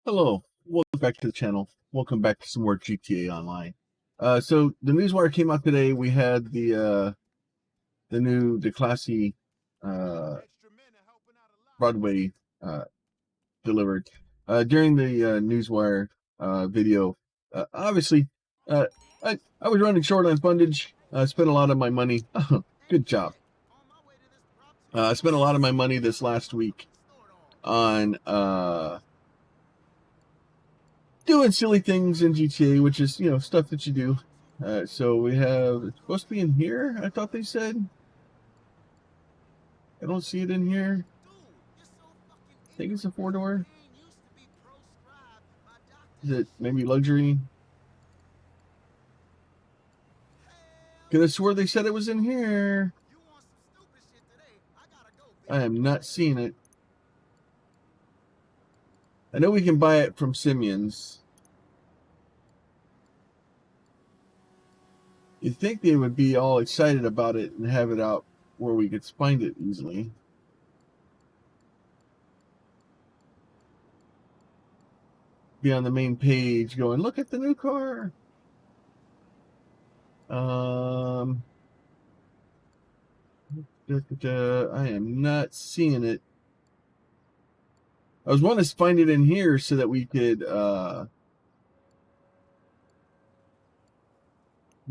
Hello, welcome back to the channel. Welcome back to some more GTA Online. So the newswire came out today. We had the Classique Broadway delivered. During the newswire video, obviously, uh, I was running short on fundage. I spent a lot of my money. Good job. I spent a lot of my money this last week on doing silly things in GTA, which is, stuff that you do. So we have, it's supposed to be in here, I thought they said. I don't see it in here. I think it's a 4-door. Is it maybe luxury? Could have swore they said it was in here. I am not seeing it. I know we can buy it from Simeon's. You'd think they would be all excited about it and have it out where we could find it easily. Be on the main page going, look at the new car. I am not seeing it. I was wanting to find it in here so that we could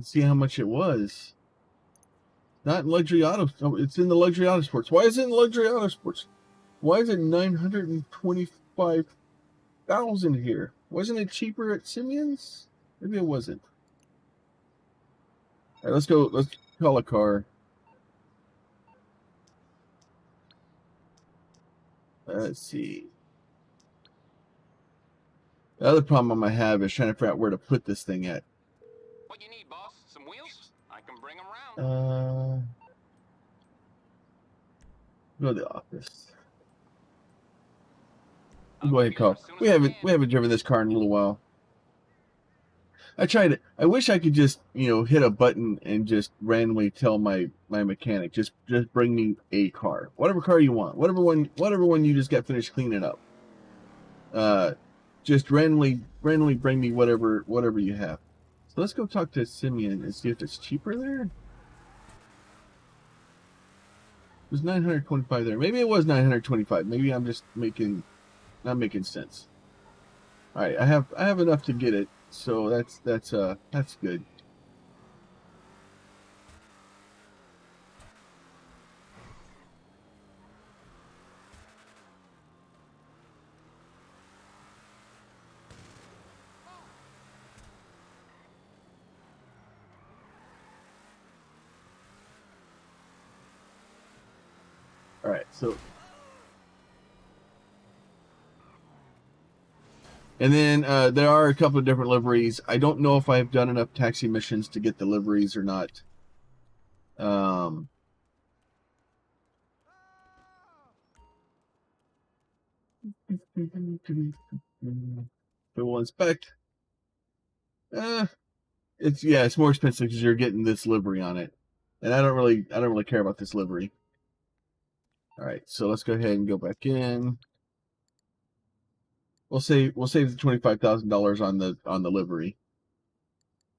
see how much it was. Not in luxury auto. No, it's in the luxury auto sports. Why is it in luxury auto sports? Why is it 925,000 here? Wasn't it cheaper at Simeon's? Maybe it wasn't. All right, let's go. Let's call a car. Let's see. The other problem I might have is trying to figure out where to put this thing at. What you need, boss? Some wheels? I can bring them around. Go to the office. Go ahead, call. We haven't driven this car in a little while. I tried it. I wish I could just, hit a button and just randomly tell my mechanic, just bring me a car, whatever car you want, whatever one you just got finished cleaning up. Just randomly bring me whatever you have. So let's go talk to Simeon and see if it's cheaper there. It was 925 there. Maybe it was 925. Maybe I'm just not making sense. All right, I have enough to get it, so that's good. All right, so. And then there are a couple of different liveries. I don't know if I've done enough taxi missions to get the liveries or not. It will inspect. It's more expensive because you're getting this livery on it, and I don't really care about this livery. All right, so let's go ahead and go back in. We'll save the $25,000 on the livery.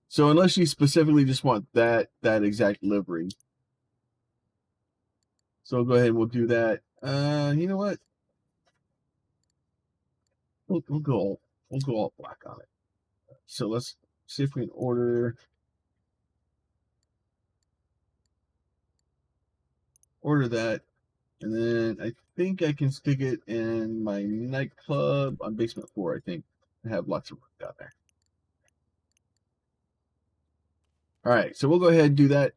So unless you specifically just want that exact livery, so we'll go ahead and we'll do that. You know what? We'll go all black on it. So let's see if we can order that, and then I think I can stick it in my nightclub on basement 4. I think I have lots of work down there. All right, so we'll go ahead and do that.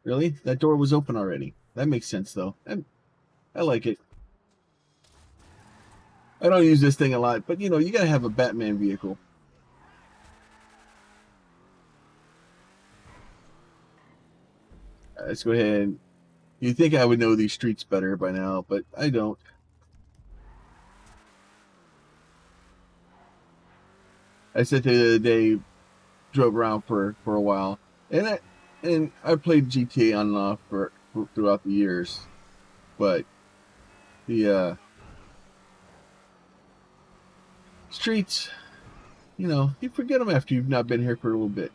Really? That door was open already. That makes sense, though. I like it. I don't use this thing a lot, but you gotta have a Batman vehicle. Let's go ahead. You'd think I would know these streets better by now, but I don't. I said the other day, drove around for a while, and I played GTA on and off for throughout the years. but the streets, you forget them after you've not been here for a little bit.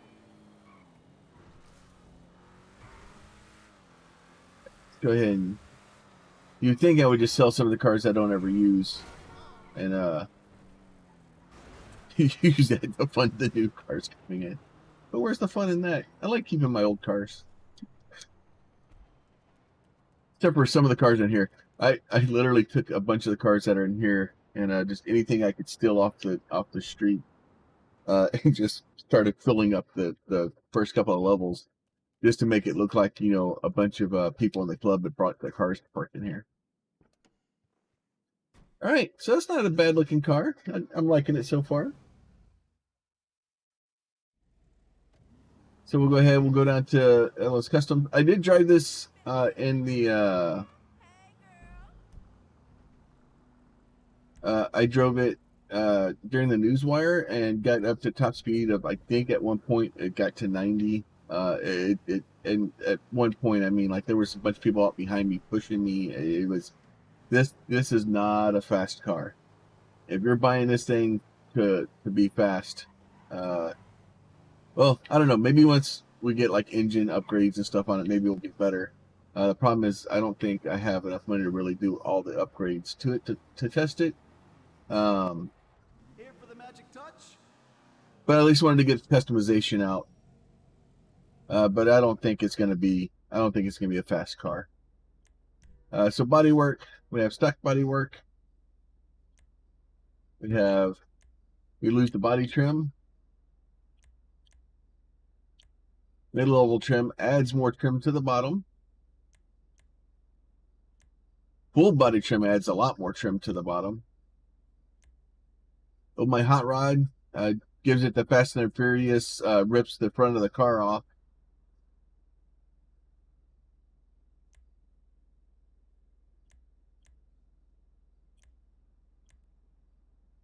Go ahead and you'd think I would just sell some of the cars I don't ever use and use that to fund the new cars coming in. But where's the fun in that? I like keeping my old cars. Except for some of the cars in here. I literally took a bunch of the cars that are in here and just anything I could steal off the street and just started filling up the first couple of levels just to make it look like, a bunch of people in the club that brought their cars to park in here. All right, so that's not a bad looking car. I'm liking it so far. So we'll go ahead. We'll go down to LS Custom. I did drive this in the. I drove it during the Newswire and got up to top speed of, I think at one point it got to 90. And at one point, I mean, like there was a bunch of people out behind me pushing me. It was this is not a fast car. If you're buying this thing to be fast, well, I don't know. Maybe once we get like engine upgrades and stuff on it, maybe it'll get better. The problem is I don't think I have enough money to really do all the upgrades to it to test it. Here for the magic touch. But I at least wanted to get customization out. But I don't think it's gonna be a fast car. So body work, we have stock body work. We lose the body trim. Mid-level trim adds more trim to the bottom. Full body trim adds a lot more trim to the bottom. Oh, my hot rod gives it the Fast and Furious, rips the front of the car off.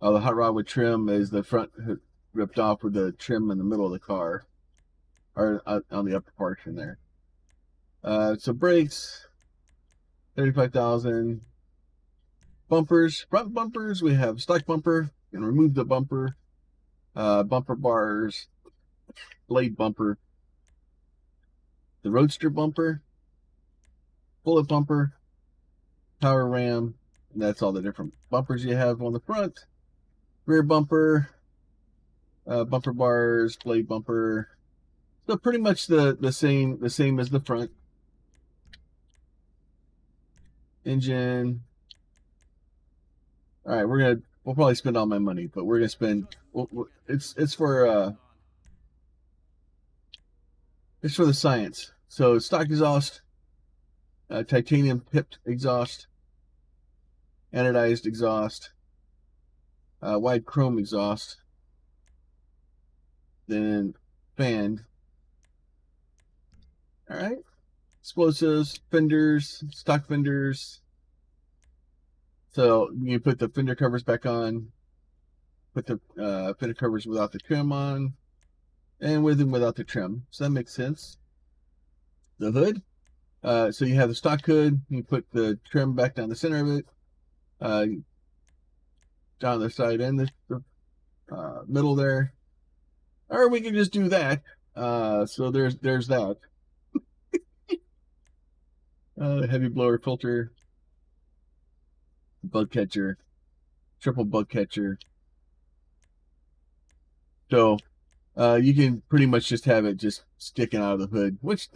The hot rod with trim is the front ripped off with the trim in the middle of the car, or on the upper portion there. So brakes, 35,000. Bumpers, front bumpers, we have stock bumper, and remove the bumper, bumper bars, blade bumper, the roadster bumper, bullet bumper, power ram, and that's all the different bumpers you have on the front. Rear bumper, bumper bars, blade bumper. So pretty much the same as the front. Engine. All right, we'll probably spend all my money, but we're gonna spend. It's for the science. So stock exhaust, titanium pipped exhaust, anodized exhaust, wide chrome exhaust, then fanned. All right, explosives, fenders, stock fenders. So you put the fender covers back on, put the fender covers without the trim on, and with and without the trim. So that makes sense. The hood. So you have the stock hood. You put the trim back down the center of it, down the side and the middle there. Or we can just do that. So there's that. Heavy blower filter, bug catcher, triple bug catcher. So you can pretty much just have it just sticking out of the hood, which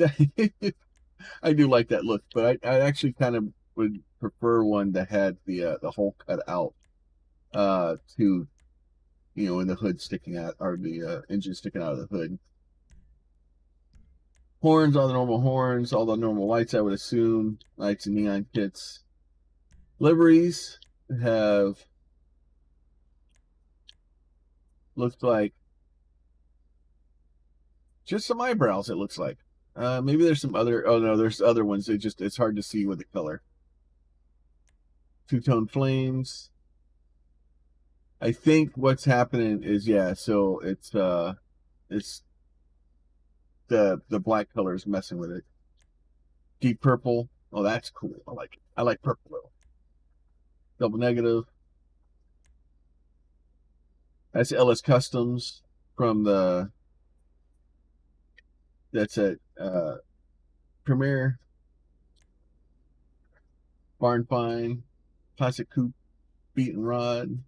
I do like that look, but I actually kind of would prefer one that had the hole cut out to, in the hood sticking out, or the engine sticking out of the hood. Horns, all the normal horns, all the normal lights, I would assume. Lights and neon kits. Liveries looks like just some eyebrows, it looks like. Maybe there's some other, oh no, there's other ones. It's hard to see with the color. Two-tone flames. I think what's happening is, so it's the black color is messing with it. Deep purple. Oh, that's cool. I like it. I like purple though. Double negative. That's LS Customs from that's at Premier, Barn Fine, Classic Coupe, Beat and Rod.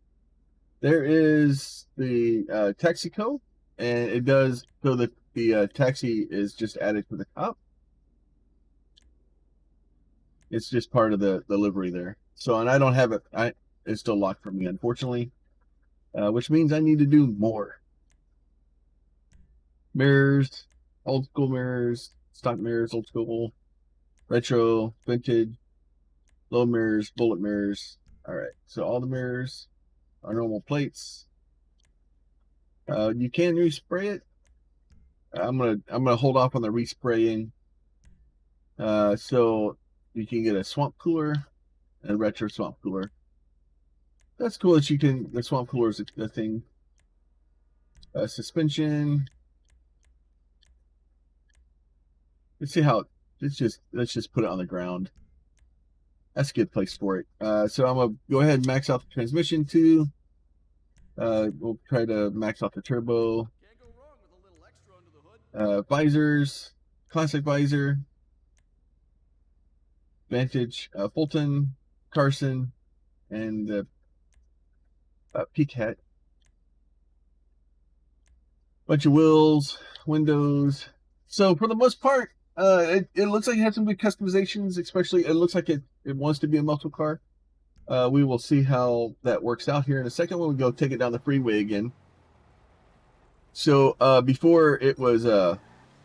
There is the Taxico, and it does so the taxi is just added to the top. It's just part of the livery there. So, and I don't have it. It's still locked for me, unfortunately, which means I need to do more. Mirrors, old school mirrors, stock mirrors, old school, retro, vintage, low mirrors, bullet mirrors. All right, so all the mirrors are normal plates. You can respray it. I'm gonna hold off on the respraying. So you can get a swamp cooler and a retro swamp cooler. That's cool that you can. The swamp cooler is a thing. Suspension. Let's see how. Let's just put it on the ground. That's a good place for it. So I'm gonna go ahead and max out the transmission too. We'll try to max out the turbo. Can't go wrong with a little extra under the hood. Visors, classic visor, Vantage, Fulton, Carson, and Peak hat. Bunch of wheels, windows. So for the most part, it looks like it has some good customizations. Especially, it looks like it wants to be a muscle car. We will see how that works out here in a second when we go take it down the freeway again. So before it was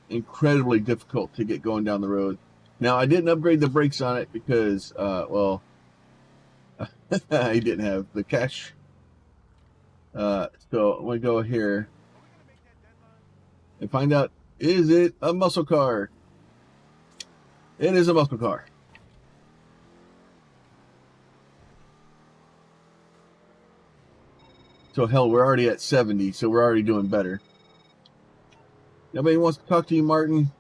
incredibly difficult to get going down the road. Now I didn't upgrade the brakes on it because well, I didn't have the cash. So I'm gonna go here and find out, is it a muscle car? It is a muscle car. So hell, we're already at 70, so we're already doing better. Nobody wants to talk to you, Martin.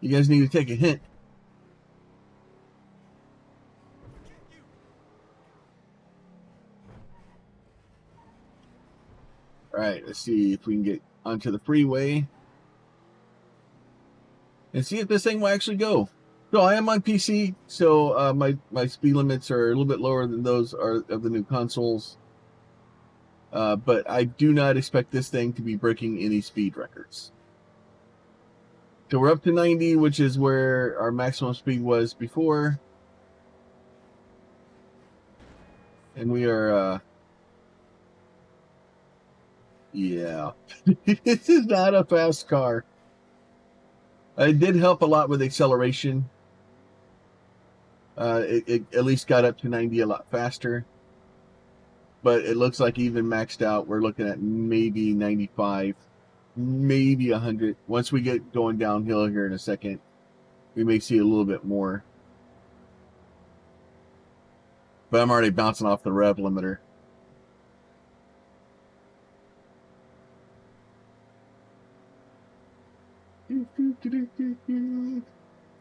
You guys need to take a hint. All right, let's see if we can get onto the freeway and see if this thing will actually go. So I am on PC, so my speed limits are a little bit lower than those are of the new consoles. But I do not expect this thing to be breaking any speed records. So we're up to 90, which is where our maximum speed was before. And we are, yeah, this is not a fast car. It did help a lot with acceleration. It at least got up to 90 a lot faster. But it looks like even maxed out, we're looking at maybe 95, maybe 100. Once we get going downhill here in a second, we may see a little bit more. But I'm already bouncing off the rev limiter.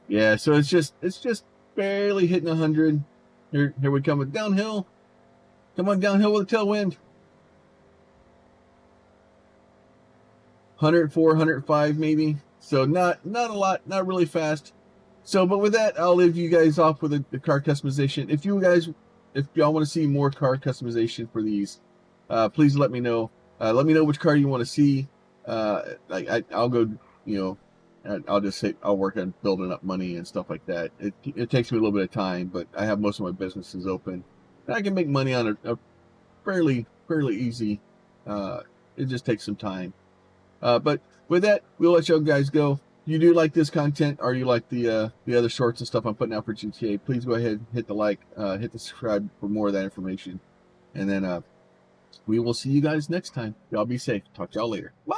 Yeah, so it's just barely hitting 100. Here we come with downhill. Come on downhill with a tailwind. 104, 105 maybe. So not a lot, not really fast. So, but with that, I'll leave you guys off with the car customization. If y'all want to see more car customization for these, please let me know. Let me know which car you want to see. I'll go, I'll just say I'll work on building up money and stuff like that. It takes me a little bit of time, but I have most of my businesses open. I can make money on a fairly easy. It just takes some time. But with that, we'll let you guys go. If you do like this content, or you like the other shorts and stuff I'm putting out for GTA, please go ahead and hit the like, hit the subscribe for more of that information. And then we will see you guys next time. Y'all be safe. Talk to y'all later. Bye.